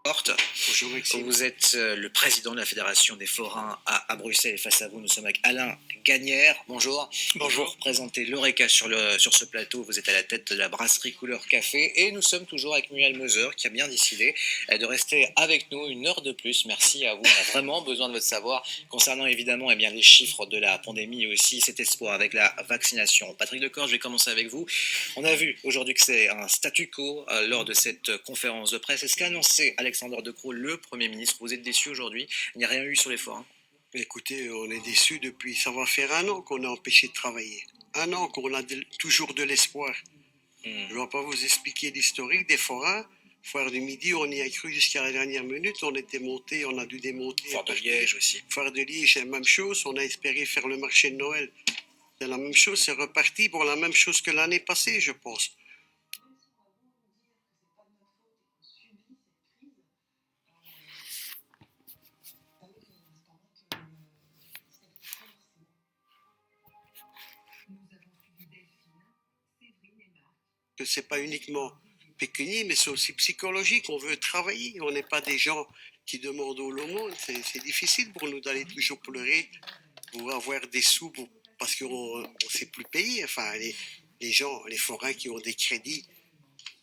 Porte. Bonjour Maxime. Vous êtes le président de la Fédération des forains à Bruxelles et face à vous, nous sommes avec Alain Gagnère. Bonjour. Bonjour. Vous représentez l'Oreca sur ce plateau, vous êtes à la tête de la brasserie Couleur Café et nous sommes toujours avec Muriel Meuser qui a bien décidé de rester avec nous une heure de plus. Merci à vous, on a vraiment besoin de votre savoir concernant évidemment les chiffres de la pandémie et aussi cet espoir avec la vaccination. Patrick Decor, je vais commencer avec vous. On a vu aujourd'hui que c'est un statu quo lors de cette conférence de presse. Est-ce qu'a annoncé Alexander De Croo, le Premier ministre? Vous êtes déçu aujourd'hui? Il n'y a rien eu sur les forains? Écoutez, on est déçus depuis, ça va faire 1 an qu'on est empêché de travailler. 1 an qu'on a toujours de l'espoir. Je ne vais pas vous expliquer l'historique des forains. Foire du Midi, on y a cru jusqu'à la dernière minute. On était monté, on a dû démonter. Foire de Liège aussi. Foire de Liège, c'est la même chose. On a espéré faire le marché de Noël. C'est la même chose, c'est reparti pour la même chose que l'année passée, je pense. Que c'est pas uniquement pécunier, mais c'est aussi psychologique. On veut travailler. On n'est pas des gens qui demandent au l'aumône. C'est difficile pour nous d'aller toujours pleurer pour avoir des sous parce qu'on ne sait plus payer. Enfin, les gens, les forains qui ont des crédits,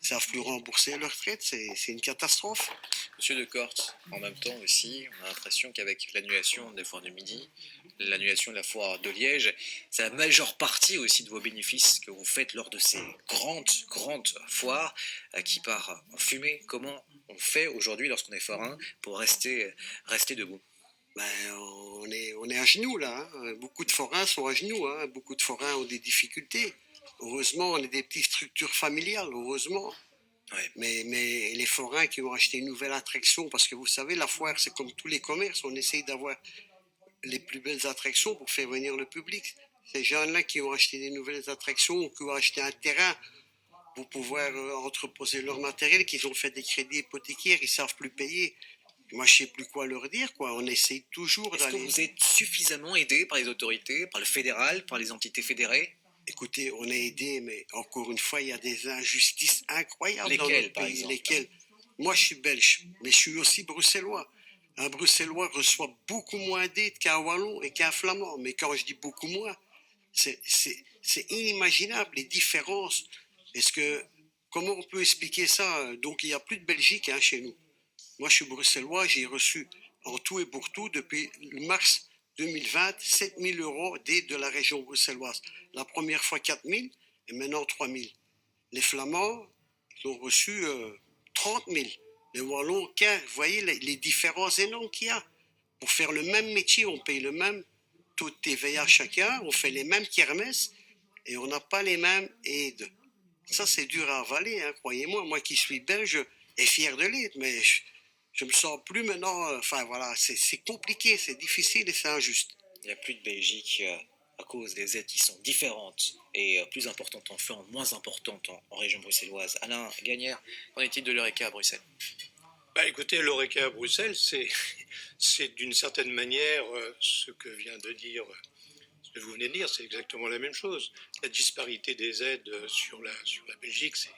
ne savent plus rembourser leur retraite. C'est une catastrophe. Monsieur Decort, en même temps aussi, on a l'impression qu'avec l'annulation des foires du Midi, l'annulation de la foire de Liège, c'est la majeure partie aussi de vos bénéfices que vous faites lors de ces grandes foires qui part en fumée. Comment on fait aujourd'hui lorsqu'on est forain pour rester debout? On est à genoux là. Hein. Beaucoup de forains sont à genoux. Hein. Beaucoup de forains ont des difficultés. Heureusement, on est des petites structures familiales, heureusement. Ouais. Mais les forains qui ont acheté une nouvelle attraction, parce que vous savez, la foire, c'est comme tous les commerces, on essaye d'avoir les plus belles attractions pour faire venir le public. Ces gens-là qui ont acheté des nouvelles attractions ou qui ont acheté un terrain pour pouvoir entreposer leur matériel, qu'ils ont fait des crédits hypothécaires, ils ne savent plus payer. Moi, je ne sais plus quoi leur dire, quoi. On essaye toujours d'aller... Est-ce que vous êtes suffisamment aidé par les autorités, par le fédéral, par les entités fédérées? Écoutez, on est aidé, mais encore une fois, il y a des injustices incroyables dans notre pays. Lesquelles? Moi, je suis belge, mais je suis aussi bruxellois. Un bruxellois reçoit beaucoup moins d'aide qu'un wallon et qu'un flamand. Mais quand je dis beaucoup moins, c'est inimaginable, les différences. Comment on peut expliquer ça? Donc, il n'y a plus de Belgique chez nous. Moi, je suis bruxellois, j'ai reçu en tout et pour tout, depuis mars 2020, 7 000 € d'aide de la région bruxelloise. La première fois 4 000 et maintenant 3 000. Les Flamands, ils ont reçu 30 000. Les Wallons, 15. Vous voyez les différences énormes qu'il y a. Pour faire le même métier, on paye le même taux de TVA chacun, on fait les mêmes kermesses et on n'a pas les mêmes aides. Ça, c'est dur à avaler, croyez-moi. Moi qui suis belge et fier de l'être, mais je me sens plus maintenant, enfin voilà, c'est compliqué, c'est difficile et c'est injuste. Il n'y a plus de Belgique à cause des aides qui sont différentes et plus importantes en Flandre, moins importantes en région bruxelloise. Alain Gagnère, qu'en est-il de l'Oreca à Bruxelles? Écoutez, l'Oreca à Bruxelles, c'est d'une certaine manière ce que vous venez de dire, c'est exactement la même chose. La disparité des aides sur la Belgique, c'est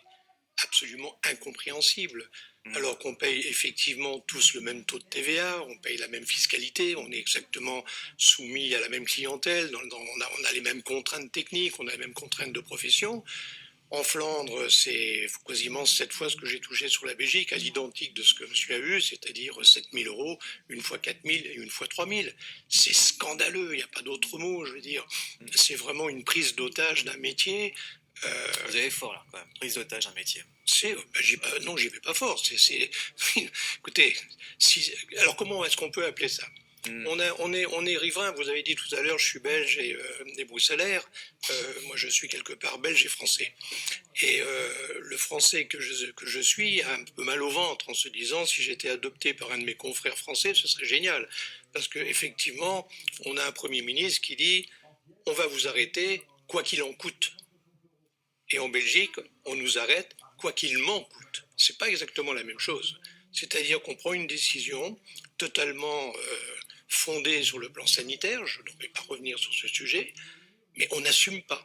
absolument incompréhensible. Alors qu'on paye effectivement tous le même taux de TVA, on paye la même fiscalité, on est exactement soumis à la même clientèle, on a les mêmes contraintes techniques, on a les mêmes contraintes de profession. En Flandre, c'est quasiment 7 fois ce que j'ai touché sur la Belgique, à l'identique de ce que monsieur a eu, c'est-à-dire 7 000 €, une fois 4 000 et une fois 3 000. C'est scandaleux, il n'y a pas d'autre mot, je veux dire. C'est vraiment une prise d'otage d'un métier. Vous avez fort là, quand même, prise d'otage d'un métier. Non, j'y vais pas fort. Écoutez, alors comment est-ce qu'on peut appeler ça? On est riverains, vous avez dit tout à l'heure, je suis belge et bruxellaire. Moi, je suis quelque part belge et français. Et le français que je suis a un peu mal au ventre en se disant, si j'étais adopté par un de mes confrères français, ce serait génial. Parce qu'effectivement, on a un Premier ministre qui dit, on va vous arrêter, quoi qu'il en coûte. Et en Belgique, on nous arrête, quoi qu'il m'en coûte. C'est pas exactement la même chose. C'est-à-dire qu'on prend une décision totalement fondée sur le plan sanitaire, je ne vais pas revenir sur ce sujet, mais on n'assume pas.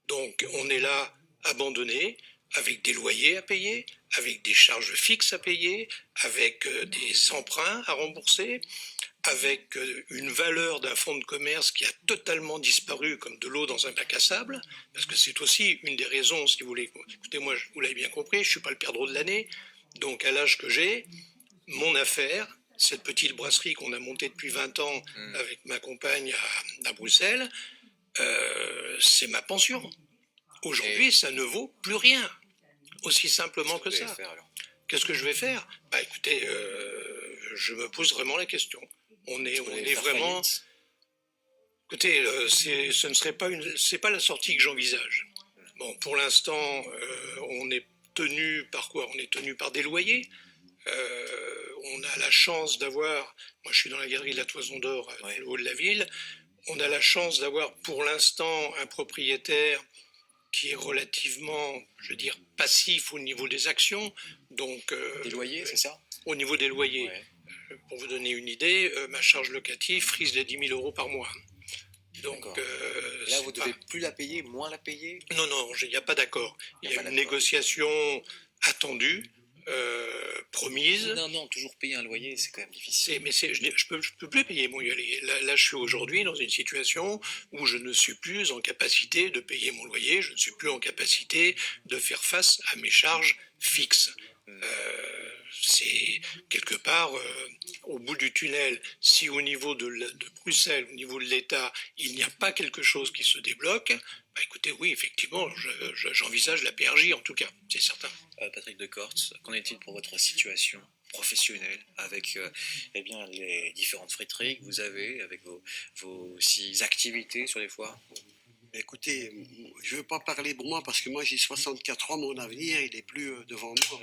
Donc on est là abandonné, avec des loyers à payer, avec des charges fixes à payer, avec des emprunts à rembourser, avec une valeur d'un fonds de commerce qui a totalement disparu comme de l'eau dans un bac à sable, parce que c'est aussi une des raisons, si vous voulez. Écoutez, moi, vous l'avez bien compris, je ne suis pas le perdreau de l'année, donc à l'âge que j'ai, mon affaire, cette petite brasserie qu'on a montée depuis 20 ans avec ma compagne à Bruxelles, c'est ma pension. Aujourd'hui, ça ne vaut plus rien, aussi simplement que ça. Qu'est-ce que je vais faire? Bah écoutez, je me pose vraiment la question. On est vraiment. Écoutez, ce ne serait pas c'est pas la sortie que j'envisage. Bon, pour l'instant, on est tenu par quoi? On est tenu par des loyers. On a la chance d'avoir. Moi, je suis dans la galerie de la Toison d'Or, à le haut de la ville. On a la chance d'avoir, pour l'instant, un propriétaire qui est relativement, je veux dire, passif au niveau des actions. Donc, des loyers, c'est ça? Au niveau des loyers. Ouais. Pour vous donner une idée, ma charge locative frise les 10 000 € par mois. Donc, là, vous ne devez plus la payer, moins la payer? Non, il n'y a pas d'accord. Il y a une négociation attendue, promise. Non, toujours payer un loyer, c'est quand même difficile. Mais je peux plus payer mon loyer. Là, je suis aujourd'hui dans une situation où je ne suis plus en capacité de payer mon loyer, je ne suis plus en capacité de faire face à mes charges fixes. C'est quelque part au bout du tunnel. Si au niveau de Bruxelles, au niveau de l'État, il n'y a pas quelque chose qui se débloque, bah écoutez, oui, effectivement, j'envisage la PRJ en tout cas, c'est certain. Patrick Decorte, qu'en est-il pour votre situation professionnelle avec eh bien, les différentes friteries que vous avez, avec vos activités sur les foires? Écoutez, je ne veux pas parler pour moi parce que moi j'ai 64 ans, mon avenir il n'est plus devant moi.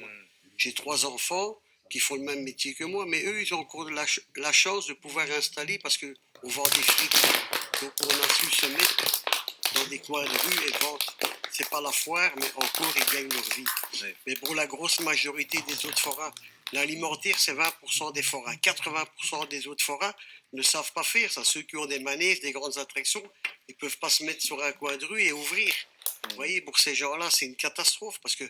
J'ai 3 enfants qui font le même métier que moi, mais eux ils ont encore la chance de pouvoir installer parce qu'on vend des frites. Donc on a su se mettre dans des coins de rue et vendre. C'est pas la foire, mais encore ils gagnent leur vie. Oui. Mais pour la grosse majorité des autres forats, l'alimentaire c'est 20% des forats. 80% des autres forats ne savent pas faire ça. Ceux qui ont des manèges, des grandes attractions, ils ne peuvent pas se mettre sur un coin de rue et ouvrir. Vous voyez, pour ces gens-là, c'est une catastrophe parce que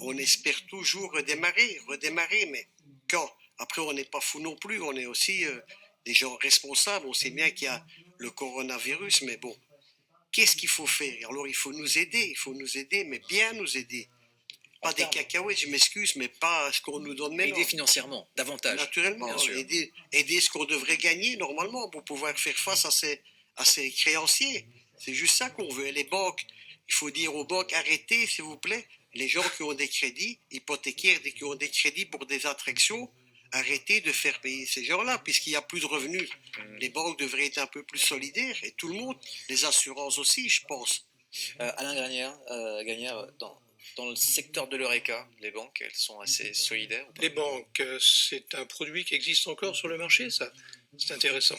on espère toujours redémarrer, mais quand? Après, on n'est pas fou non plus, on est aussi des gens responsables. On sait bien qu'il y a le coronavirus, mais bon, qu'est-ce qu'il faut faire? Alors, il faut nous aider, mais bien nous aider. Pas des cacahuètes, je m'excuse, mais pas ce qu'on nous donne maintenant. Aider financièrement, davantage. Naturellement, aider ce qu'on devrait gagner normalement pour pouvoir faire face à ces créanciers. C'est juste ça qu'on veut. Les banques, il faut dire aux banques, arrêtez s'il vous plaît. Les gens qui ont des crédits hypothécaires, qui ont des crédits pour des attractions, arrêtez de faire payer ces gens-là, puisqu'il n'y a plus de revenus. Les banques devraient être un peu plus solidaires, et tout le monde, les assurances aussi, je pense. Alain Gagnère, dans le secteur de l'Eureka, les banques, elles sont assez solidaires ou pas? Les banques, c'est un produit qui existe encore sur le marché, ça. C'est intéressant.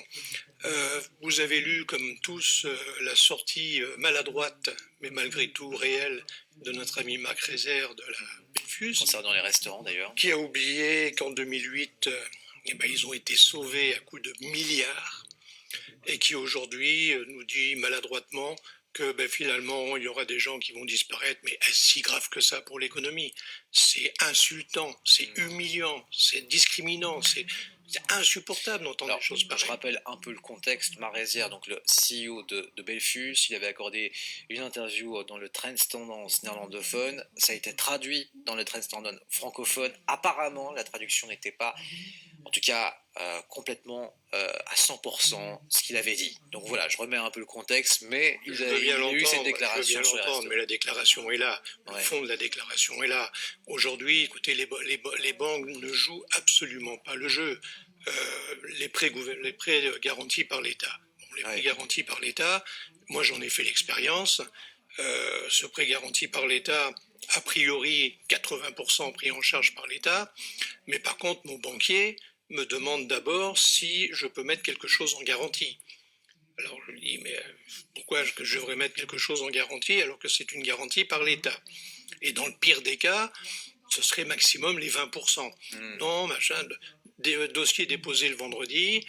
Vous avez lu, comme tous, la sortie maladroite, mais malgré tout réelle, de notre ami Marc Rézère de la Belfus. Concernant les restaurants, d'ailleurs. Qui a oublié qu'en 2008, ils ont été sauvés à coups de milliards, et qui aujourd'hui nous dit maladroitement que finalement, il y aura des gens qui vont disparaître, mais est-ce si grave que ça pour l'économie? C'est insultant, c'est humiliant, c'est discriminant, c'est insupportable d'entendre des choses pareilles. Je rappelle un peu le contexte. Marc Rézère, donc le CEO de Belfus, il avait accordé une interview dans le Trends Tendance néerlandophone. Ça a été traduit dans le Trends Tendance francophone. Apparemment, la traduction n'était pas, en tout cas, complètement à 100% ce qu'il avait dit. Donc voilà, je remets un peu le contexte, mais il a eu cette déclaration sur les restaurants. Mais la déclaration est là, le fond de la déclaration est là. Aujourd'hui, écoutez, les banques ne jouent absolument pas le jeu. Les prêts garantis par l'État. Les prêts garantis par l'État, moi j'en ai fait l'expérience. Ce prêt garanti par l'État, a priori 80% pris en charge par l'État, mais par contre mon banquier me demande d'abord si je peux mettre quelque chose en garantie. Alors je lui dis, mais pourquoi je devrais mettre quelque chose en garantie alors que c'est une garantie par l'État? Et dans le pire des cas, ce serait maximum les 20%. Non, machin, dossier déposé le vendredi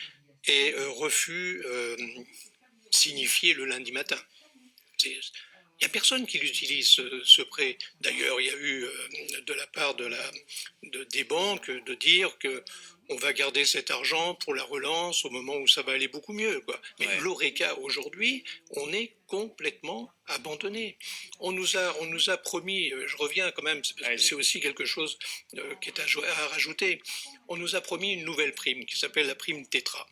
et refus signifié le lundi matin. Il n'y a personne qui l'utilise, ce prêt. D'ailleurs, il y a eu de la part des banques de dire que on va garder cet argent pour la relance au moment où ça va aller beaucoup mieux, quoi. Mais Ouais. l'Horeca, aujourd'hui, on est complètement abandonné. On nous a promis, je reviens quand même, c'est aussi quelque chose qui est à rajouter, on nous a promis une nouvelle prime qui s'appelle la prime Tétra.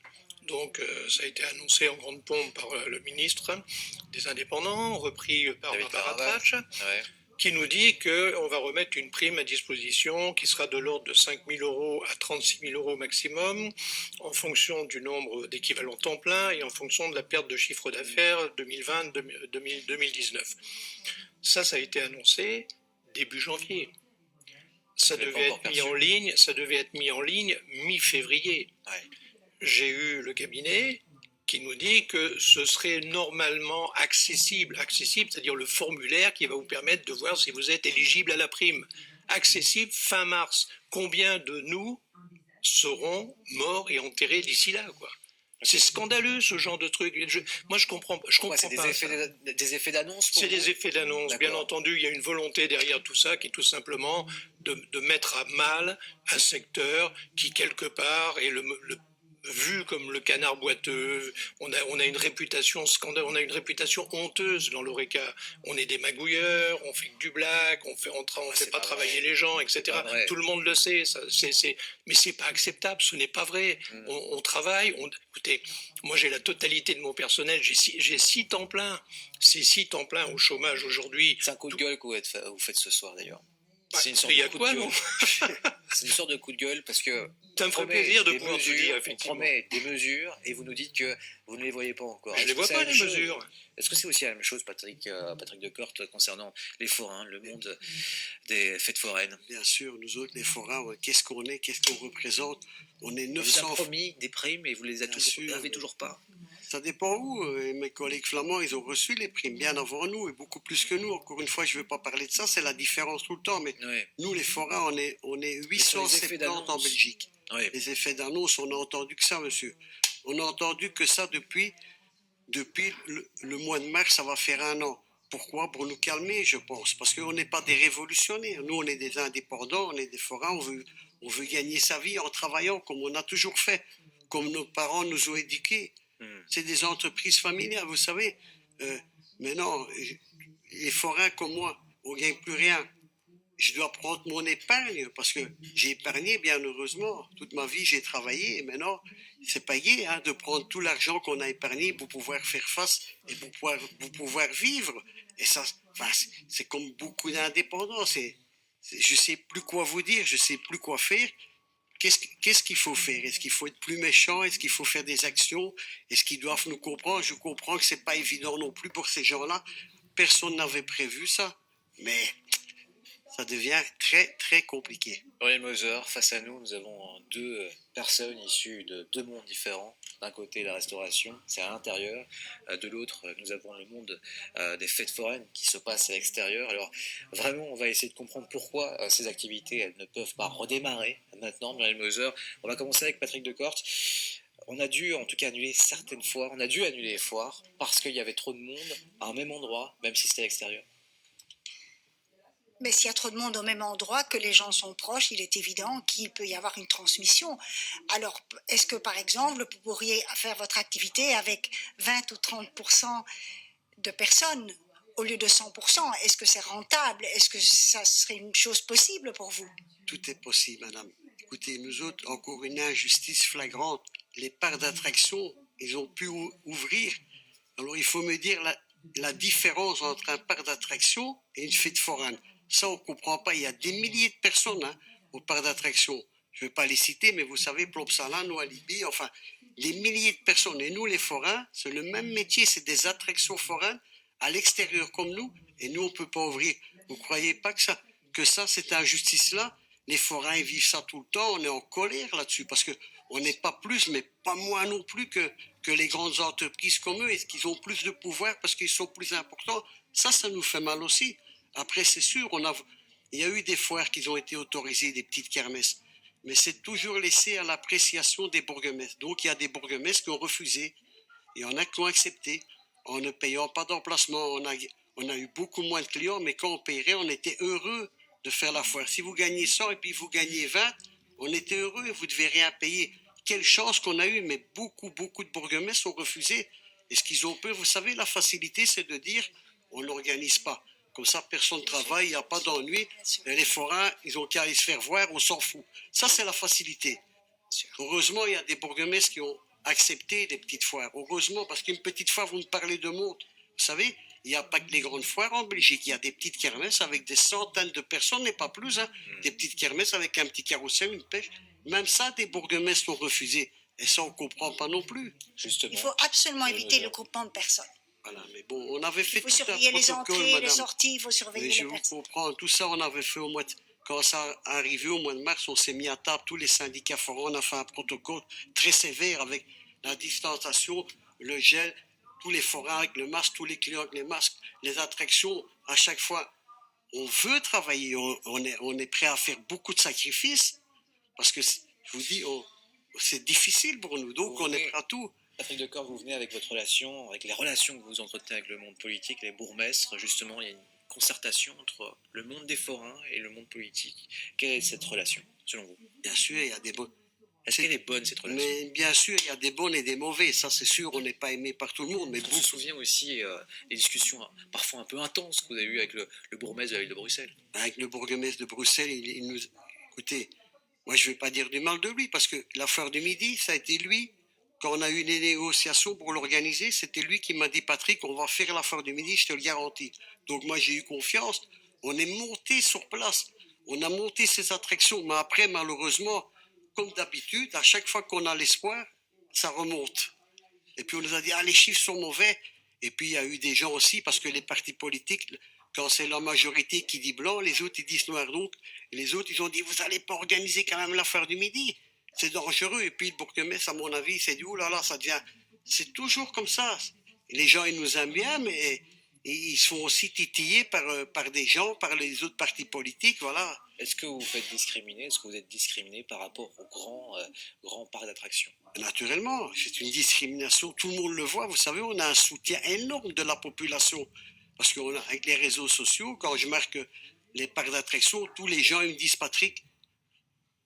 Donc ça a été annoncé en grande pompe par le ministre des Indépendants, repris par David Barbara Caravage. Trache, Ouais. qui nous dit qu'on va remettre une prime à disposition qui sera de l'ordre de 5 000 euros à 36 000 euros maximum, en fonction du nombre d'équivalents temps plein et en fonction de la perte de chiffre d'affaires 2020-2019. Ça a été annoncé début janvier. Ça devait être mis en ligne mi-février. Ouais. J'ai eu le cabinet qui nous dit que ce serait normalement accessible, c'est-à-dire le formulaire qui va vous permettre de voir si vous êtes éligible à la prime. Accessible fin mars. Combien de nous seront morts et enterrés d'ici là, quoi? C'est scandaleux, ce genre de truc. Moi, je comprends pas. C'est des effets d'annonce. C'est des effets d'annonce. Bien entendu, il y a une volonté derrière tout ça qui est tout simplement de mettre à mal un secteur qui, quelque part, est vu comme le canard boiteux. On a une réputation on a une réputation honteuse dans l'Horeca. On est des magouilleurs, on fait que du blague, on fait pas travailler les gens, etc. Tout le monde le sait, mais c'est pas acceptable, ce n'est pas vrai. On travaille, écoutez, moi j'ai la totalité de mon personnel, j'ai 6 temps pleins. C'est 6 temps pleins au chômage aujourd'hui. C'est un coup de gueule que vous faites ce soir d'ailleurs. C'est une sorte de coup de gueule. C'est une sorte de coup de gueule parce que ça me ferait plaisir de pouvoir mesures, te dire, effectivement. On promet des mesures et vous nous dites que vous ne les voyez pas encore. Je ne les vois pas, les mesures. Est-ce que c'est aussi la même chose, Patrick Decourt, concernant les forains, le monde des fêtes foraines? Bien sûr, nous autres, les forains, qu'est-ce qu'on est, qu'est-ce qu'on représente? On est 900... On vous a promis des primes et vous les avez toujours pas. Ça dépend où. Mes collègues flamands, ils ont reçu les primes bien avant nous et beaucoup plus que nous. Encore une fois, je ne veux pas parler de ça, c'est la différence tout le temps. Mais nous, les forains, on est 870 en Belgique. Ouais. Les effets d'annonce, on n'a entendu que ça, monsieur. On a entendu que ça depuis le mois de mars, ça va faire 1 an. Pourquoi? Pour nous calmer, je pense. Parce qu'on n'est pas des révolutionnaires. Nous, on est des indépendants, on est des forains. On veut gagner sa vie en travaillant comme on a toujours fait, comme nos parents nous ont éduqués. C'est des entreprises familiales, vous savez. Maintenant, les forains comme moi, on ne gagne plus rien. Je dois prendre mon épargne parce que j'ai épargné, bien heureusement. Toute ma vie, j'ai travaillé et maintenant, c'est payé de prendre tout l'argent qu'on a épargné pour pouvoir faire face et pour pouvoir vivre. Et ça, c'est comme beaucoup d'indépendants. Je ne sais plus quoi vous dire, je ne sais plus quoi faire. Qu'est-ce qu'il faut faire? Est-ce qu'il faut être plus méchant? Est-ce qu'il faut faire des actions? Est-ce qu'ils doivent nous comprendre? Je comprends que ce n'est pas évident non plus pour ces gens-là. Personne n'avait prévu ça. Mais ça devient très, très compliqué. Muriel Moser, face à nous, nous avons 2 personnes issues de 2 mondes différents. D'un côté, la restauration, c'est à l'intérieur. De l'autre, nous avons le monde des fêtes foraines qui se passe à l'extérieur. Alors, vraiment, on va essayer de comprendre pourquoi ces activités elles ne peuvent pas redémarrer maintenant. Muriel Moser, on va commencer avec Patrick Decourt. On a dû, en tout cas, annuler certaines foires. On a dû annuler les foires parce qu'il y avait trop de monde à un même endroit, même si c'était à l'extérieur. Mais s'il y a trop de monde au même endroit, que les gens sont proches, il est évident qu'il peut y avoir une transmission. Alors, est-ce que, par exemple, vous pourriez faire votre activité avec 20 ou 30% de personnes au lieu de 100%? Est-ce que c'est rentable? Est-ce que ça serait une chose possible pour vous? Tout est possible, madame. Écoutez, nous autres, encore une injustice flagrante. Les parcs d'attraction, ils ont pu ouvrir. Alors, il faut me dire la différence entre un parc d'attraction et une fête foraine. Ça, on ne comprend pas. Il y a des milliers de personnes au parc d'attraction. Je ne vais pas les citer, mais vous savez, Plopsaland ou Alibi, enfin, des milliers de personnes. Et nous, les forains, c'est le même métier. C'est des attractions foraines à l'extérieur comme nous. Et nous, on ne peut pas ouvrir. Vous ne croyez pas que ça, cette injustice-là, les forains vivent ça tout le temps. On est en colère là-dessus parce qu'on n'est pas plus, mais pas moins non plus que les grandes entreprises comme eux. Est-ce qu'ils ont plus de pouvoir parce qu'ils sont plus importants? Ça nous fait mal aussi. Après, c'est sûr, il y a eu des foires qui ont été autorisées, des petites kermesses. Mais c'est toujours laissé à l'appréciation des bourgmestres. Donc, il y a des bourgmestres qui ont refusé. Il y en a qui ont accepté en ne payant pas d'emplacement. on a eu beaucoup moins de clients, mais quand on paierait, on était heureux de faire la foire. Si vous gagnez 100 et puis vous gagnez 20, on était heureux, vous ne devez rien payer. Quelle chance qu'on a eue, mais beaucoup de bourgmestres ont refusé. Et ce qu'ils ont peur, vous savez, la facilité, c'est de dire, on n'organise pas. Comme ça, personne ne travaille, il n'y a pas d'ennui. Les forains, ils ont qu'à aller se faire voir, on s'en fout. Ça, c'est la facilité. Heureusement, il y a des bourgmestres qui ont accepté des petites foires. Heureusement, parce qu'une petite foire, vous me parlez de monde. Vous savez, il n'y a pas que les grandes foires en Belgique. Il y a des petites kermesses avec des centaines de personnes, mais pas plus. Hein. Des petites kermesses avec un petit carrousel, une pêche. Même ça, des bourgmestres ont refusé. Et ça, on ne comprend pas non plus. Justement. Il faut absolument éviter le groupement de personnes. Voilà, mais bon, on avait fait Il faut tout surveiller un les protocole, entrées, madame. les sorties, il faut surveiller Mais les je vous personnes. comprends. Tout ça, on avait fait au mois de... Quand ça arrivé au mois de mars, on s'est mis à table, tous les syndicats forains, on a fait un protocole très sévère avec la distanciation, le gel, tous les forains avec le masque, tous les clients avec les masques, les attractions, à chaque fois. On veut travailler, on est prêt à faire beaucoup de sacrifices, parce que, je vous dis, c'est difficile pour nous, donc on est prêt à tout. Patrick Decor, vous venez avec votre relation, avec les relations que vous entretenez avec le monde politique, les bourgmestres, justement, il y a une concertation entre le monde des forains et le monde politique. Quelle est cette relation, selon vous? Bien sûr, il y a des bonnes. Est-ce qu'elle est bonne, cette relation? Mais bien sûr, il y a des bonnes et des mauvais, ça c'est sûr, on n'est pas aimé par tout le monde. Mais on se souvient aussi des discussions parfois un peu intenses que vous avez eues avec le bourgmestre de la ville de Bruxelles. Avec le bourgmestre de Bruxelles, il nous... Écoutez, moi je ne vais pas dire du mal de lui, parce que la foire du midi, ça a été lui, quand on a eu les négociations pour l'organiser, c'était lui qui m'a dit, Patrick, on va faire la foire du midi, je te le garantis. Donc moi j'ai eu confiance, on est monté sur place, on a monté ces attractions, mais après malheureusement, comme d'habitude, à chaque fois qu'on a l'espoir, ça remonte. Et puis on nous a dit, ah les chiffres sont mauvais, et puis il y a eu des gens aussi, parce que les partis politiques, quand c'est la majorité qui dit blanc, les autres ils disent noir. Donc les autres ils ont dit, vous n'allez pas organiser quand même l'affaire du midi, c'est dangereux. Et puis le bourgmestre, à mon avis, s'est dit, oh là là, ça devient... C'est toujours comme ça. Les gens, ils nous aiment bien, mais ils sont aussi titillés par des gens, par les autres partis politiques, voilà. Est-ce que vous faites discriminer, est-ce que vous êtes discriminé par rapport aux grands parcs d'attractions? Naturellement, c'est une discrimination, tout le monde le voit. Vous savez, on a un soutien énorme de la population. Parce qu'avec les réseaux sociaux, quand je marque les parcs d'attractions, tous les gens ils me disent, Patrick,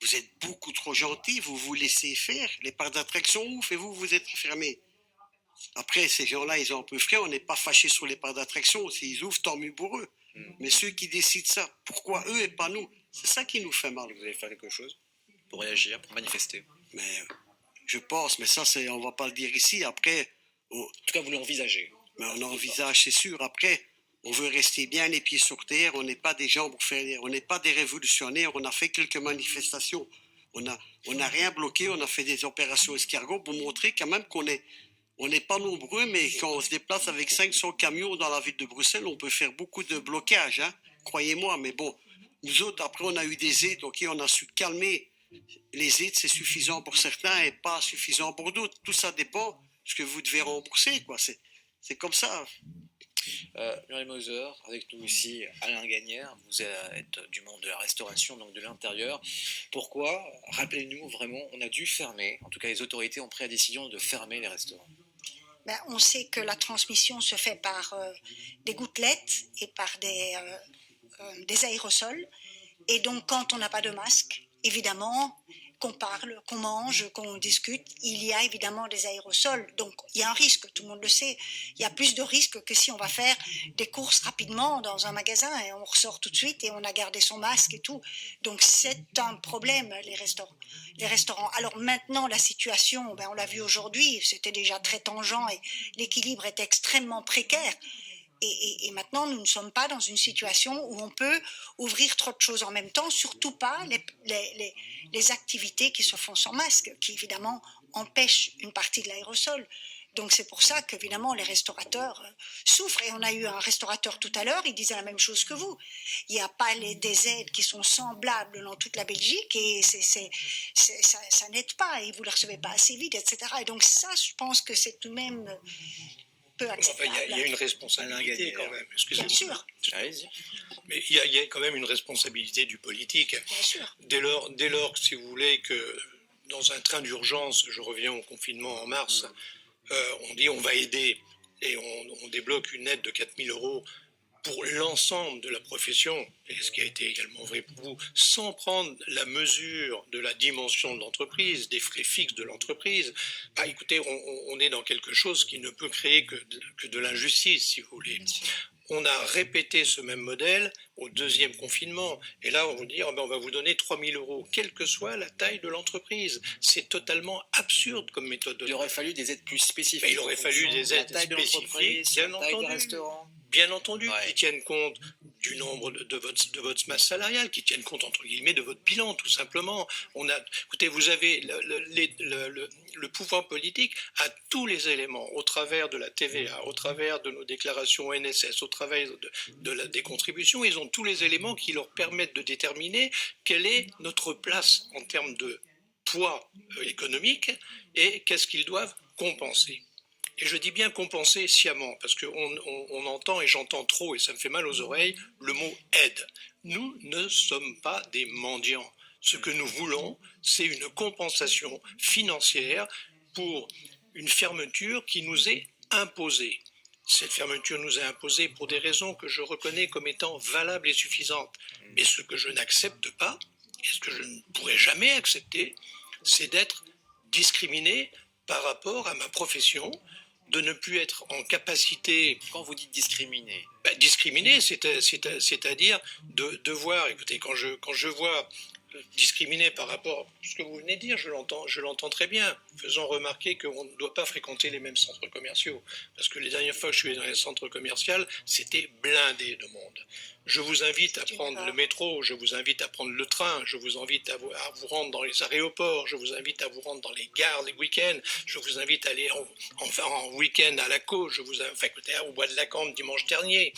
vous êtes beaucoup trop gentil, vous vous laissez faire. Les parcs d'attractions ouf et vous êtes fermés. Après, ces gens-là, ils ont un peu frais, on n'est pas fâchés sur les parcs d'attractions. S'ils ouvrent, tant mieux pour eux. Mais ceux qui décident ça, pourquoi eux et pas nous? C'est ça qui nous fait mal. Vous allez faire quelque chose pour réagir, pour manifester? Mais je pense, mais ça, on ne va pas le dire ici. Après, en tout cas, vous l'envisagez. Mais on envisage, c'est sûr. Après, on veut rester bien les pieds sur terre. On n'est pas des gens pour faire, on n'est pas des révolutionnaires. On a fait quelques manifestations. On n'a rien bloqué. On a fait des opérations escargots pour montrer quand même on n'est pas nombreux, mais quand on se déplace avec 500 camions dans la ville de Bruxelles, on peut faire beaucoup de blocages, hein, croyez-moi. Mais bon, nous autres, après, on a eu des aides, ok, on a su calmer. Les aides, c'est suffisant pour certains et pas suffisant pour d'autres. Tout ça dépend de ce que vous devez rembourser, quoi. C'est comme ça. Muriel Moser, avec nous ici, Alain Gagnère, vous êtes du monde de la restauration, donc de l'intérieur. Pourquoi, rappelez-nous vraiment, on a dû fermer, en tout cas les autorités ont pris la décision de fermer les restaurants? On sait que la transmission se fait par des gouttelettes et par des aérosols. Et donc, quand on n'a pas de masque, évidemment, qu'on parle, qu'on mange, qu'on discute, il y a évidemment des aérosols. Donc, il y a un risque, tout le monde le sait. Il y a plus de risques que si on va faire des courses rapidement dans un magasin et on ressort tout de suite et on a gardé son masque et tout. Donc, c'est un problème, les restaurants. Alors maintenant, la situation, on l'a vu aujourd'hui, c'était déjà très tangent et l'équilibre est extrêmement précaire. Et maintenant, nous ne sommes pas dans une situation où on peut ouvrir trop de choses en même temps, surtout pas les activités qui se font sans masque, qui évidemment empêchent une partie de l'aérosol. Donc c'est pour ça qu'évidemment les restaurateurs souffrent. Et on a eu un restaurateur tout à l'heure, il disait la même chose que vous. Il n'y a pas des aides qui sont semblables dans toute la Belgique et ça n'aide pas et vous ne les recevez pas assez vite, etc. Et donc ça, je pense que c'est tout de même... Il y a une responsabilité quand même. Bien sûr. Allez-y. Mais il y a quand même une responsabilité du politique. Bien sûr. Dès lors, si vous voulez, que dans un train d'urgence, je reviens au confinement en mars, on dit on va aider et on débloque une aide de 4 000 € pour l'ensemble de la profession, et ce qui a été également vrai pour vous, sans prendre la mesure de la dimension de l'entreprise, des frais fixes de l'entreprise, bah écoutez, on est dans quelque chose qui ne peut créer que de l'injustice, si vous voulez. On a répété ce même modèle au deuxième confinement. Et là, on va dire, on va vous donner 3 000 euros, quelle que soit la taille de l'entreprise. C'est totalement absurde comme méthode. Il aurait fallu des aides plus spécifiques. Mais il aurait fallu des aides spécifiques, bien entendu. Bien entendu, qui tiennent compte du nombre de votre masse salariale, qui tiennent compte, entre guillemets, de votre bilan, tout simplement. Écoutez, vous avez le pouvoir politique a tous les éléments, au travers de la TVA, au travers de nos déclarations NSS, au travers des contributions, ils ont tous les éléments qui leur permettent de déterminer quelle est notre place en termes de poids économique et qu'est-ce qu'ils doivent compenser. Et je dis bien compenser sciemment, parce qu'on entend, et j'entends trop, et ça me fait mal aux oreilles, le mot aide. Nous ne sommes pas des mendiants. Ce que nous voulons, c'est une compensation financière pour une fermeture qui nous est imposée. Cette fermeture nous est imposée pour des raisons que je reconnais comme étant valables et suffisantes. Mais ce que je n'accepte pas, et ce que je ne pourrai jamais accepter, c'est d'être discriminé par rapport à ma profession, de ne plus être en capacité... Quand vous dites discriminer, discriminer, c'est-à-dire de voir, écoutez, quand je vois discriminer par rapport à ce que vous venez de dire, je l'entends très bien, faisant remarquer qu'on ne doit pas fréquenter les mêmes centres commerciaux, parce que les dernières fois que je suis allé dans les centres commerciaux, c'était blindé de monde. Je vous invite à prendre le métro, je vous invite à prendre le train, je vous invite à vous rendre dans les aéroports, je vous invite à vous rendre dans les gares les week-ends, je vous invite à aller en week-end à la Caux, écoutez, au Bois de la Cambre dimanche dernier.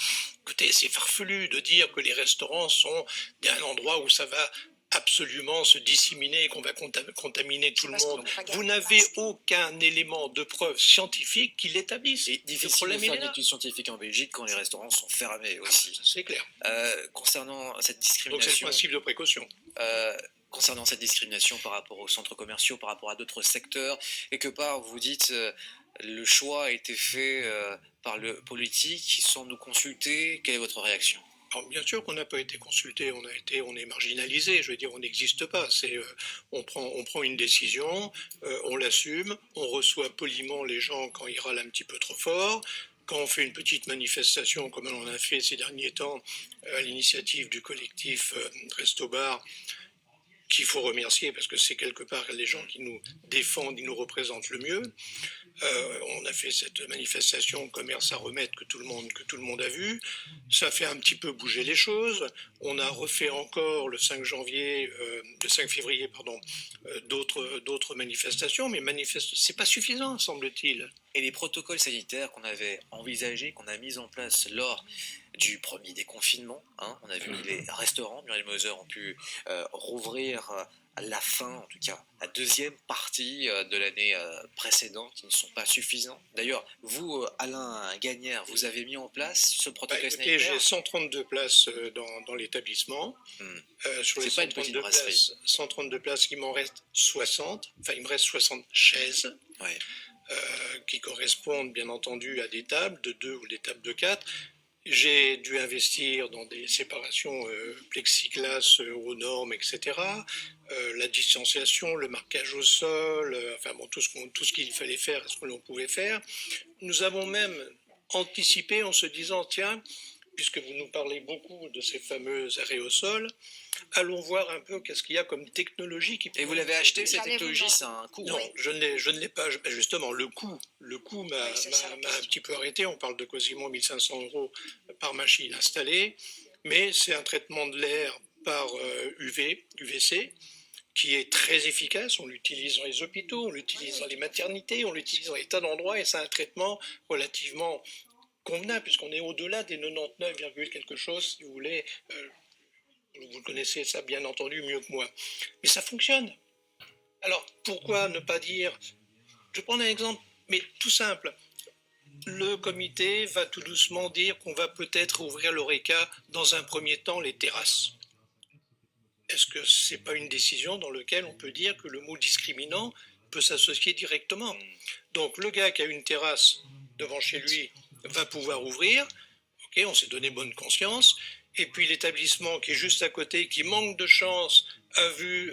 Écoutez, c'est farfelu de dire que les restaurants sont un endroit où ça va absolument se disséminer et qu'on va contaminer tout le monde. Vous n'avez aucun élément de preuve scientifique qui l'établisse. C'est difficile de faire une étude scientifique en Belgique quand les restaurants sont fermés aussi. C'est clair. Concernant cette discrimination... Donc c'est le principe de précaution. Concernant cette discrimination par rapport aux centres commerciaux, par rapport à d'autres secteurs, quelque part vous dites le choix a été fait par le politique sans nous consulter. Quelle est votre réaction ? Alors, bien sûr qu'on n'a pas été consulté, on est marginalisé, je veux dire, on n'existe pas. On prend une décision, on l'assume, on reçoit poliment les gens quand ils râlent un petit peu trop fort. Quand on fait une petite manifestation, comme on en a fait ces derniers temps, à l'initiative du collectif Resto Bar, qu'il faut remercier parce que c'est quelque part les gens qui nous défendent, qui nous représentent le mieux. On a fait cette manifestation commerce à remettre que tout le monde a vu. Ça fait un petit peu bouger les choses. On a refait encore le 5 février, d'autres manifestations, mais c'est pas suffisant, semble-t-il. Et les protocoles sanitaires qu'on avait envisagés, qu'on a mis en place lors du premier déconfinement, on a vu que les restaurants, Muriel Moser, ont pu rouvrir à la fin, en tout cas, la deuxième partie de l'année précédente, qui ne sont pas suffisants. D'ailleurs, vous, Alain Gagnère, vous avez mis en place ce protocole sanitaire. J'ai 132 places dans l'établissement. Sur les 132 places, il m'en reste 60. Enfin, il me reste 60 chaises. Ouais. Qui correspondent bien entendu à des tables de 2 ou des tables de 4. J'ai dû investir dans des séparations plexiglas aux normes, etc. La distanciation, le marquage au sol, tout ce qu'il fallait faire, ce que l'on pouvait faire. Nous avons même anticipé en se disant, tiens, puisque vous nous parlez beaucoup de ces fameux aérosols, allons voir un peu qu'est-ce qu'il y a comme technologie qui... Et vous l'avez acheté, cette technologie, ça a un coût. Non, je ne l'ai pas. Justement, le coût m'a un petit peu arrêté. On parle de quasiment 1 500 € par machine installée, mais c'est un traitement de l'air par UVC, qui est très efficace. On l'utilise dans les hôpitaux, on l'utilise dans les maternités, on l'utilise dans des tas d'endroits, et c'est un traitement relativement convenable, puisqu'on est au-delà des 99, quelque chose, si vous voulez. Vous connaissez ça bien entendu mieux que moi. Mais ça fonctionne. Alors, pourquoi ne pas dire... Je prends un exemple, mais tout simple. Le comité va tout doucement dire qu'on va peut-être ouvrir l'Horeca dans un premier temps les terrasses. Est-ce que ce n'est pas une décision dans laquelle on peut dire que le mot discriminant peut s'associer directement ? Donc, le gars qui a une terrasse devant chez lui va pouvoir ouvrir. Ok, on s'est donné bonne conscience. Et puis l'établissement qui est juste à côté, qui manque de chance, a vu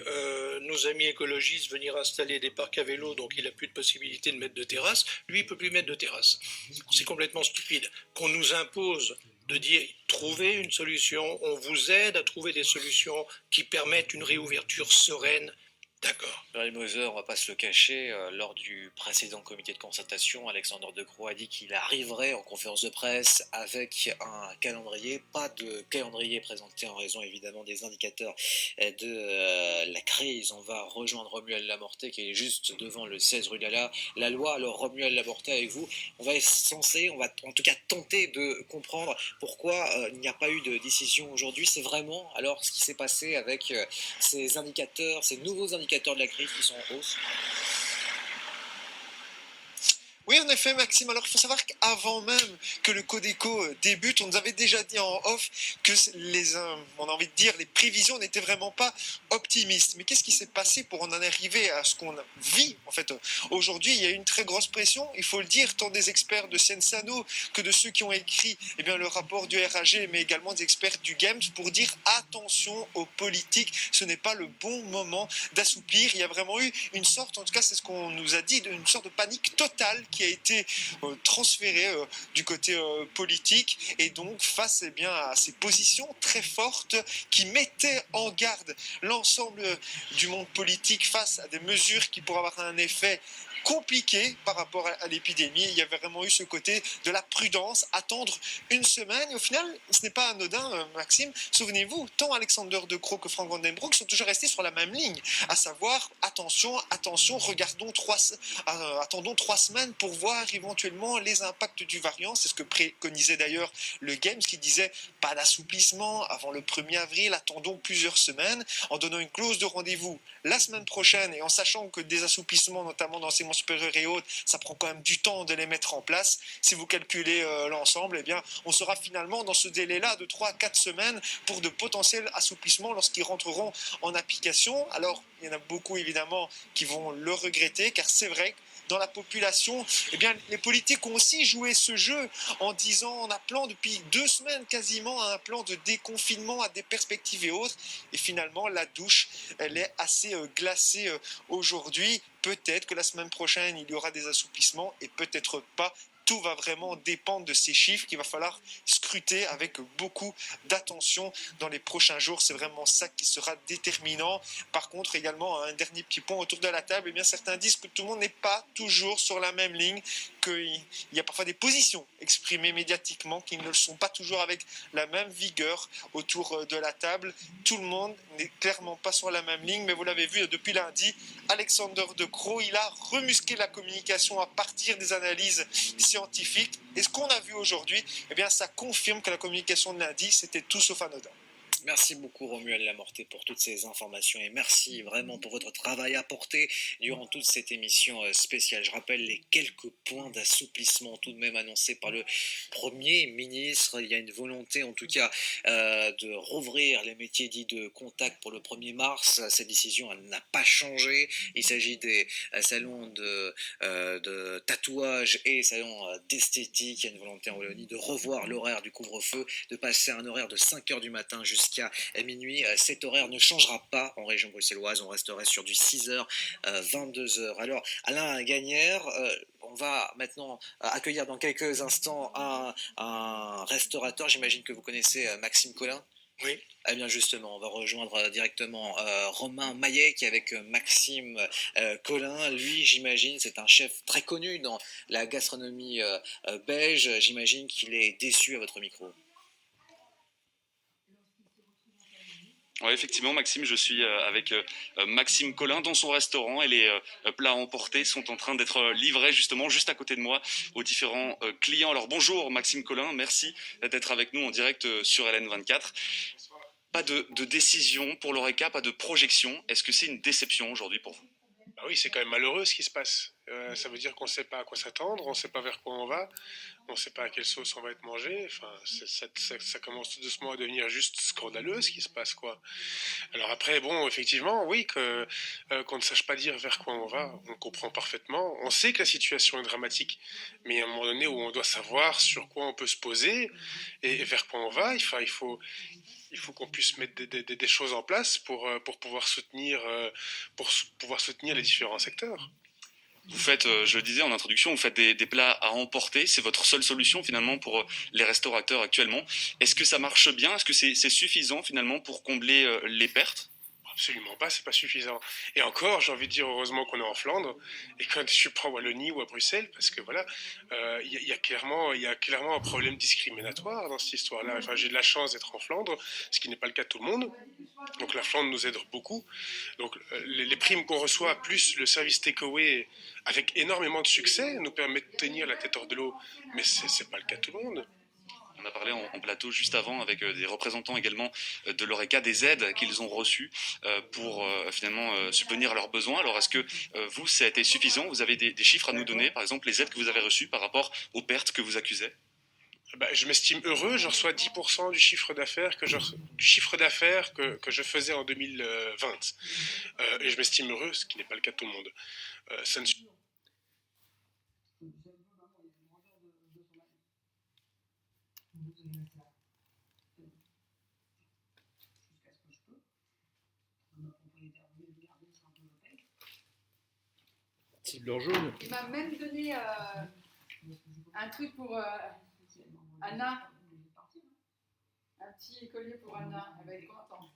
nos amis écologistes venir installer des parcs à vélo, donc il n'a plus de possibilité de mettre de terrasse. Lui, il ne peut plus mettre de terrasse. C'est complètement stupide qu'on nous impose de dire trouvez une solution, on vous aide à trouver des solutions qui permettent une réouverture sereine. D'accord. Muriel Moser, on va pas se le cacher, lors du précédent comité de concertation, Alexandre De Croo a dit qu'il arriverait en conférence de presse avec un calendrier, pas de calendrier présenté en raison évidemment des indicateurs de la crise. On va rejoindre Romuald Lamorté qui est juste devant le 16 rue Lala. La loi, alors Romuald Lamorté avec vous, on va en tout cas tenter de comprendre pourquoi il n'y a pas eu de décision aujourd'hui. C'est vraiment alors ce qui s'est passé avec ces indicateurs, ces nouveaux indicateurs de la crise qui sont en hausse. Oui, en effet, Maxime. Alors, il faut savoir qu'avant même que le Codeco débute, on nous avait déjà dit en off que on a envie de dire, les prévisions n'étaient vraiment pas optimistes. Mais qu'est-ce qui s'est passé pour en arriver à ce qu'on vit, en fait, aujourd'hui? Il y a eu une très grosse pression, il faut le dire, tant des experts de Sensano que de ceux qui ont écrit le rapport du RAG, mais également des experts du GAMS pour dire attention aux politiques, ce n'est pas le bon moment d'assouplir. Il y a vraiment eu une sorte, en tout cas, c'est ce qu'on nous a dit, une sorte de panique totale qui a été transféré du côté politique, et donc face à ces positions très fortes qui mettaient en garde l'ensemble du monde politique face à des mesures qui pourraient avoir un effet compliqué par rapport à l'épidémie. Il y avait vraiment eu ce côté de la prudence, attendre une semaine, et au final, ce n'est pas anodin, Maxime. Souvenez-vous, tant Alexander De Croo que Frank Vandenbroek sont toujours restés sur la même ligne, à savoir, attention, attendons 3 semaines pour voir éventuellement les impacts du variant. C'est ce que préconisait d'ailleurs le GAMS, qui disait pas d'assouplissement avant le 1er avril, attendons plusieurs semaines, en donnant une clause de rendez-vous la semaine prochaine, et en sachant que des assouplissements, notamment dans l'enseignement supérieur et autres, ça prend quand même du temps de les mettre en place. Si vous calculez l'ensemble, on sera finalement dans ce délai-là de 3 à 4 semaines pour de potentiels assouplissements lorsqu'ils rentreront en application. Alors, il y en a beaucoup évidemment qui vont le regretter, car c'est vrai que dans la population, les politiques ont aussi joué ce jeu en disant, en appelant depuis 2 semaines quasiment à un plan de déconfinement, à des perspectives et autres. Et finalement, la douche, elle est assez glacée aujourd'hui. Peut-être que la semaine prochaine, il y aura des assouplissements, et peut-être pas. Tout va vraiment dépendre de ces chiffres qu'il va falloir scruter avec beaucoup d'attention dans les prochains jours. C'est vraiment ça qui sera déterminant. Par contre, également, un dernier petit point autour de la table, certains disent que tout le monde n'est pas toujours sur la même ligne, qu'il y a parfois des positions exprimées médiatiquement qui ne le sont pas toujours avec la même vigueur autour de la table. Tout le monde n'est clairement pas sur la même ligne, mais vous l'avez vu depuis lundi, Alexander De Croo, il a remusqué la communication à partir des analyses scientifiques. Et ce qu'on a vu aujourd'hui, ça confirme que la communication de lundi, c'était tout sauf anodin. Merci beaucoup Romuald Lamorté pour toutes ces informations, et merci vraiment pour votre travail apporté durant toute cette émission spéciale. Je rappelle les quelques points d'assouplissement tout de même annoncés par le Premier ministre. Il y a une volonté en tout cas de rouvrir les métiers dits de contact pour le 1er mars. Cette décision n'a pas changé. Il s'agit des salons de tatouage et salons d'esthétique. Il y a une volonté en Wallonie de revoir l'horaire du couvre-feu, de passer à un horaire de 5h du matin jusqu'à minuit. Cet horaire ne changera pas en région bruxelloise, on resterait sur du 6h, 22h. Alors, Alain Gagnère, on va maintenant accueillir dans quelques instants un restaurateur, j'imagine que vous connaissez Maxime Collin. Oui. Eh bien justement, on va rejoindre directement Romain Maillet qui est avec Maxime Collin. Lui, j'imagine, c'est un chef très connu dans la gastronomie belge. J'imagine qu'il est déçu à votre micro. Oui, effectivement, Maxime, je suis avec Maxime Collin dans son restaurant, et les plats emportés sont en train d'être livrés justement juste à côté de moi aux différents clients. Alors bonjour Maxime Collin, merci d'être avec nous en direct sur LN24. Pas de décision pour l'Horeca, pas de projection. Est-ce que c'est une déception aujourd'hui pour vous? Oui, c'est quand même malheureux ce qui se passe. Ça veut dire qu'on ne sait pas à quoi s'attendre, on ne sait pas vers quoi on va, on ne sait pas à quelle sauce on va être mangé. Enfin, ça commence tout doucement à devenir juste scandaleux ce qui se passe, quoi. Alors après, bon, effectivement, oui, qu'on ne sache pas dire vers quoi on va, on comprend parfaitement. On sait que la situation est dramatique, mais il y a un moment donné où on doit savoir sur quoi on peut se poser et vers quoi on va. Il faut qu'on puisse mettre des choses en place pour pouvoir soutenir les différents secteurs. Vous faites, je le disais en introduction, vous faites des plats à emporter. C'est votre seule solution finalement pour les restaurateurs actuellement. Est-ce que ça marche bien? Est-ce que c'est suffisant finalement pour combler les pertes? Absolument pas, c'est pas suffisant. Et encore, j'ai envie de dire heureusement qu'on est en Flandre et quand je suis pas en Wallonie ou à Bruxelles, parce que voilà, il y a clairement un problème discriminatoire dans cette histoire-là. Enfin, j'ai de la chance d'être en Flandre, ce qui n'est pas le cas de tout le monde. Donc la Flandre nous aide beaucoup. Donc les primes qu'on reçoit, plus le service takeaway avec énormément de succès, nous permet de tenir la tête hors de l'eau. Mais c'est pas le cas de tout le monde. On a parlé en plateau juste avant avec des représentants également de l'ORECA, des aides qu'ils ont reçues pour finalement subvenir à leurs besoins. Alors est-ce que vous, ça a été suffisant? Vous avez des chiffres à nous donner, par exemple les aides que vous avez reçues par rapport aux pertes que vous accusez? Je m'estime heureux, je reçois 10% du chiffre d'affaires que je faisais en 2020. Et je m'estime heureux, ce qui n'est pas le cas de tout le monde. Ça ne... Cible jaune. Il m'a même donné un truc pour Anna. Un petit collier pour Anna. Elle va être contente.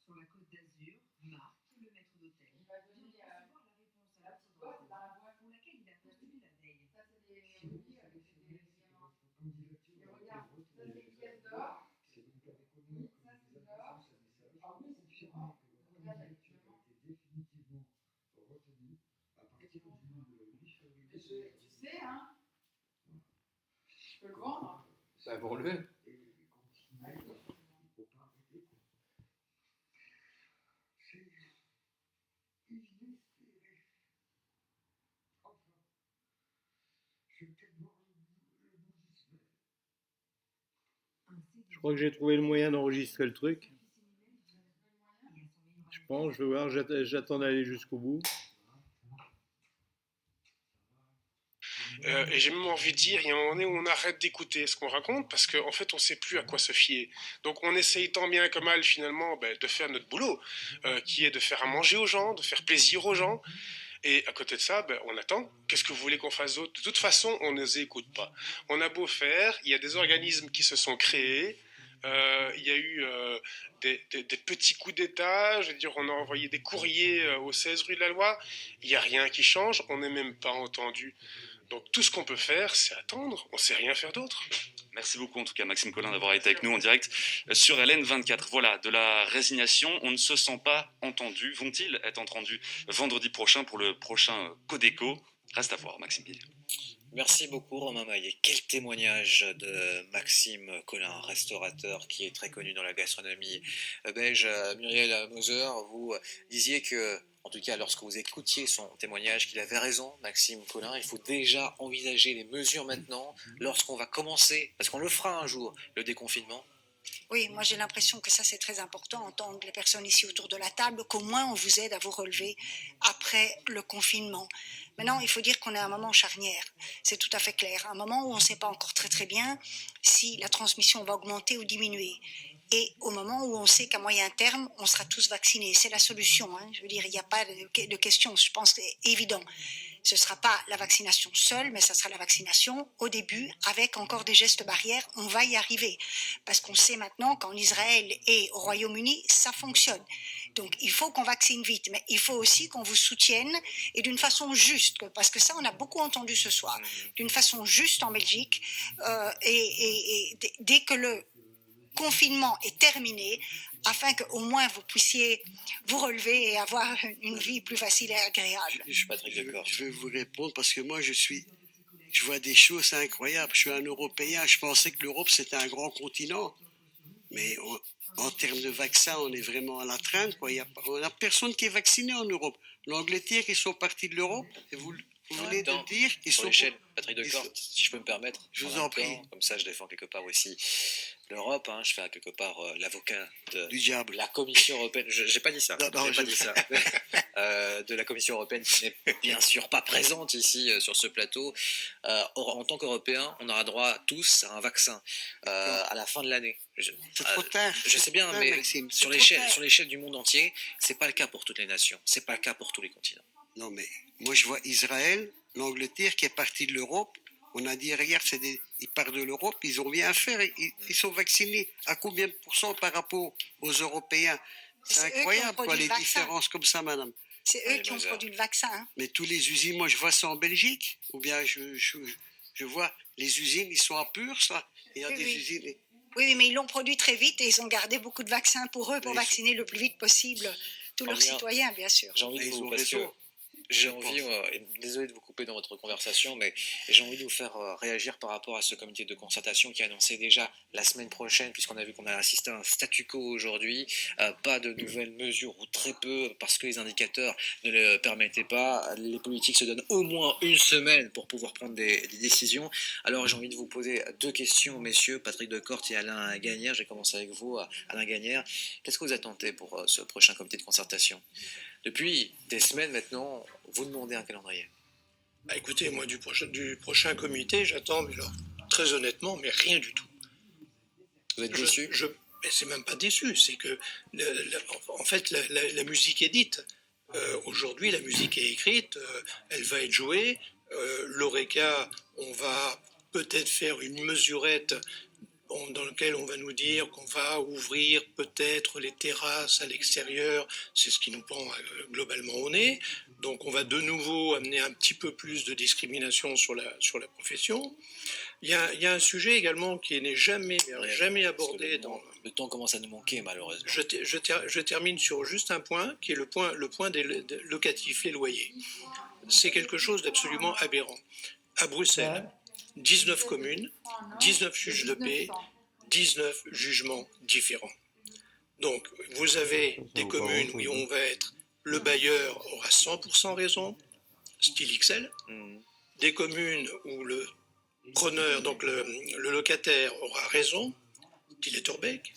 Sur la côte d'Azur, Marc, le maître d'hôtel, Il va donner la réponse à la petite voix pour laquelle il a postulé la veille. ça, c'est des rubis avec des diamants. Mais regarde, ça, c'est des pièces d'or. Ça, c'est d'or. Ah oui, c'est différent. Regarde, actuellement. Tu sais, hein, je peux le vendre. Ça va vous relever. Je crois que j'ai trouvé le moyen d'enregistrer le truc. Je pense, je vais voir, j'attends d'aller jusqu'au bout. Et j'ai même envie de dire, il y a un moment donné où on arrête d'écouter ce qu'on raconte parce qu'en fait, on ne sait plus à quoi se fier. Donc, on essaye tant bien que mal, finalement, de faire notre boulot, qui est de faire à manger aux gens, de faire plaisir aux gens. Et à côté de ça, on attend. Qu'est-ce que vous voulez qu'on fasse d'autre? De toute façon, on ne les écoute pas. On a beau faire, il y a des organismes qui se sont créés. Il y a eu des petits coups d'État, je veux dire, on a envoyé des courriers au 16 rue de la Loi. Il n'y a rien qui change, on n'est même pas entendu. Donc tout ce qu'on peut faire, c'est attendre, on ne sait rien faire d'autre. Merci beaucoup en tout cas Maxime Collin d'avoir été avec nous en direct sur LN24. Voilà, de la résignation, on ne se sent pas entendu. Vont-ils être entendus vendredi prochain pour le prochain Codeco? Reste à voir, Maxime Pille. Merci beaucoup Romain Maillet. Quel témoignage de Maxime Collin, restaurateur qui est très connu dans la gastronomie belge. Muriel Moser, vous disiez que, en tout cas lorsque vous écoutiez son témoignage, qu'il avait raison, Maxime Collin, il faut déjà envisager les mesures maintenant, lorsqu'on va commencer, parce qu'on le fera un jour, le déconfinement. Oui, moi j'ai l'impression que ça c'est très important, entendre les personnes ici autour de la table, qu'au moins on vous aide à vous relever après le confinement. Maintenant, il faut dire qu'on est à un moment charnière, c'est tout à fait clair, un moment où on ne sait pas encore très très bien si la transmission va augmenter ou diminuer. Et au moment où on sait qu'à moyen terme, on sera tous vaccinés, c'est la solution. Je veux dire, il n'y a pas de question, je pense que c'est évident. Ce ne sera pas la vaccination seule, mais ça sera la vaccination au début, avec encore des gestes barrières. On va y arriver. Parce qu'on sait maintenant qu'en Israël et au Royaume-Uni, ça fonctionne. Donc il faut qu'on vaccine vite, mais il faut aussi qu'on vous soutienne, et d'une façon juste, parce que ça on a beaucoup entendu ce soir, d'une façon juste en Belgique, et dès que le confinement est terminé, afin qu'au moins vous puissiez vous relever et avoir une vie plus facile et agréable. Je suis pas très d'accord. Je vais vous répondre parce que moi je suis Je vois des choses incroyables. Je suis un Européen, je pensais que l'Europe c'était un grand continent. Mais en termes de vaccins, on est vraiment à la traîne, quoi. On n'a personne qui est vacciné en Europe. L'Angleterre, ils sont partis de l'Europe. Et vous En venez même temps, de dire qu'ils sur sont... l'échelle, Patrick ils Decorte, sont- si je peux me permettre, Je vous même en prie. temps, comme ça je défends quelque part aussi l'Europe, hein, je fais quelque part l'avocat de Du diable. la Commission européenne, j'ai pas dit ça, Non, j'ai pas dit ça, de la Commission européenne qui n'est bien sûr pas présente ici sur ce plateau. En tant qu'Européens, on aura droit tous à un vaccin à la fin de l'année. C'est trop tard. Je sais bien, tard, mais Maxime, sur c'est trop tard. l'échelle du monde entier, c'est pas le cas pour toutes les nations, c'est pas le cas pour tous les continents. Non, mais moi, je vois Israël, l'Angleterre qui est partie de l'Europe. On a dit, regarde, ils partent de l'Europe, ils ont rien à faire. Ils sont vaccinés. À combien de pourcents par rapport aux Européens? C'est C'est eux qui ont incroyable, quoi, produit les le vaccin. différences comme ça, madame. C'est eux qui ont produit le vaccin. Hein. Mais tous les usines, moi, je vois ça en Belgique. Ou bien je vois les usines, ils sont à Purs, là. Il y a Oui, des oui. usines. Oui, mais ils l'ont produit très vite et ils ont gardé beaucoup de vaccins pour eux, pour vacciner le plus vite possible tous leurs Combien citoyens, bien sûr. J'ai envie de Ils vous, ont parce que raison. j'ai envie, et désolé de vous couper dans votre conversation, mais j'ai envie de vous faire réagir par rapport à ce comité de concertation qui a annoncé déjà la semaine prochaine, puisqu'on a vu qu'on a assisté à un statu quo aujourd'hui, pas de nouvelles mesures ou très peu, parce que les indicateurs ne le permettaient pas. Les politiques se donnent au moins une semaine pour pouvoir prendre des décisions. Alors j'ai envie de vous poser deux questions, messieurs, Patrick Decorte et Alain Gagnère. Je vais commencer avec vous, Alain Gagnère. Qu'est-ce que vous attendez pour ce prochain comité de concertation ? Depuis des semaines maintenant, vous demandez un calendrier. Bah, écoutez, moi, du prochain comité, j'attends, mais alors, très honnêtement, mais rien du tout. Vous êtes déçu ? Mais c'est même pas déçu, c'est que, en fait, la musique est dite. Aujourd'hui, la musique est écrite, elle va être jouée. L'Oreca, on va peut-être faire une mesurette dans lequel on va nous dire qu'on va ouvrir peut-être les terrasses à l'extérieur, c'est ce qui nous prend globalement au nez. Donc on va de nouveau amener un petit peu plus de discrimination sur la profession. Il y a un sujet également qui n'est jamais abordé dans... Le temps commence à nous manquer malheureusement. Je termine sur juste un point, qui est le point des locatifs, les loyers. C'est quelque chose d'absolument aberrant. À Bruxelles, 19 communes, 19 juges de paix, 19 jugements différents. Donc, vous avez des communes où on va être, le bailleur aura 100% raison, style XL, des communes où le preneur, donc le locataire aura raison, style Etterbeek,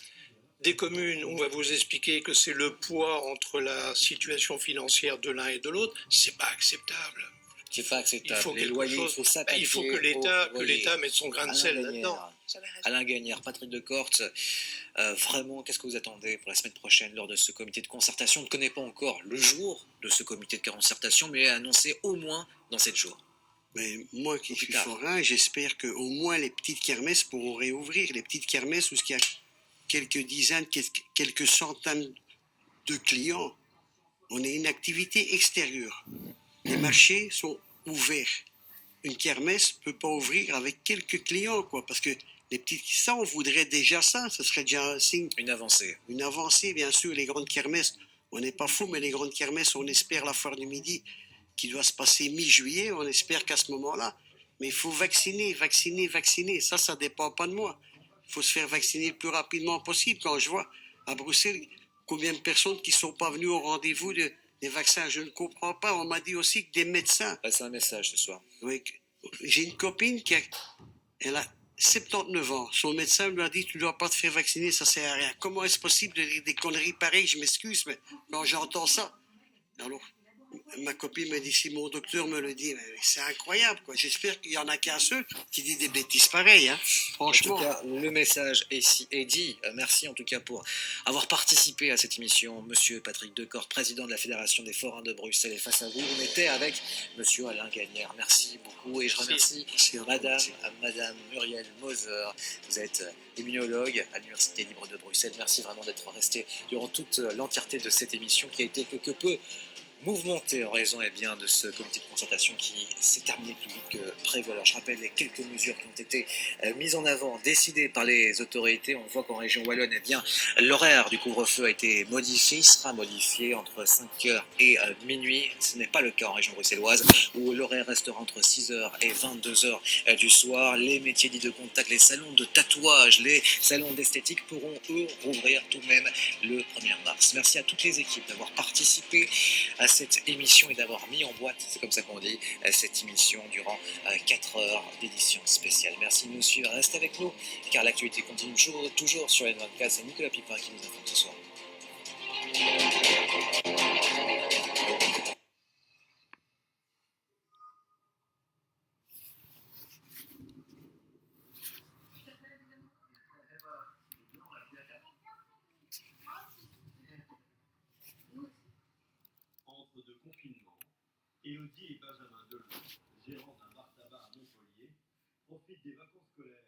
des communes où on va vous expliquer que c'est le poids entre la situation financière de l'un et de l'autre, c'est pas acceptable. C'est pas acceptable. Il faut les loyers, il faut que l'État mette son grain de sel là-dedans. Alain Gagnère, Patrick Decorte, vraiment, qu'est-ce que vous attendez pour la semaine prochaine lors de ce comité de concertation ? On ne connaît pas encore le jour de ce comité de concertation, mais annoncé au moins dans 7 jours. Mais moi qui suis forain, j'espère qu'au moins les petites kermesses pourront réouvrir. Les petites kermesses où il y a quelques dizaines, quelques centaines de clients. On est une activité extérieure. Les marchés sont ouverts. Une kermesse ne peut pas ouvrir avec quelques clients, quoi, parce que les petites, ça, on voudrait déjà ça, ce serait déjà un signe. Une avancée. Une avancée, bien sûr, les grandes kermesses, on n'est pas fous, mais les grandes kermesses, on espère la foire du Midi qui doit se passer mi-juillet, on espère qu'à ce moment-là, mais il faut vacciner, ça ne dépend pas de moi. Il faut se faire vacciner le plus rapidement possible. Quand je vois à Bruxelles combien de personnes qui ne sont pas venues au rendez-vous des vaccins, je ne comprends pas. On m'a dit aussi que des médecins... C'est un message ce soir. Oui, j'ai une copine qui elle a 79 ans. Son médecin lui a dit, tu ne dois pas te faire vacciner, ça ne sert à rien. Comment est-ce possible de dire des conneries pareilles? Je m'excuse, mais quand j'entends ça... Alors, ma copine me dit, si mon docteur me le dit, c'est incroyable, quoi. J'espère qu'il y en a qu'un seul qui dit des bêtises pareilles, hein. Franchement. En tout cas, le message est dit. Merci en tout cas pour avoir participé à cette émission. Monsieur Patrick Decorte, président de la Fédération des forains de Bruxelles, est face à vous. On était avec monsieur Alain Gagnère. Merci beaucoup et je remercie Madame Muriel Moser. Vous êtes immunologue à l'Université libre de Bruxelles. Merci vraiment d'être resté durant toute l'entièreté de cette émission qui a été quelque peu mouvementée en raison de ce comité de concertation qui s'est terminé plus vite que prévu. Alors je rappelle les quelques mesures qui ont été mises en avant, décidées par les autorités. On voit qu'en région wallonne, l'horaire du couvre-feu a été modifié, il sera modifié entre 5h et minuit. Ce n'est pas le cas en région bruxelloise où l'horaire restera entre 6h et 22h du soir. Les métiers dits de contact, les salons de tatouage, les salons d'esthétique pourront eux rouvrir tout de même le 1er mars. Merci à toutes les équipes d'avoir participé à cette émission et d'avoir mis en boîte, c'est comme ça qu'on dit, cette émission durant 4 heures d'édition spéciale. Merci de nous suivre, restez avec nous car l'actualité continue toujours sur N24. C'est Nicolas Pipin qui nous informe ce soir. Entre deux confinements, Élodie et Benjamin Delon, gérants d'un bar tabac à Montpellier, profitent des vacances scolaires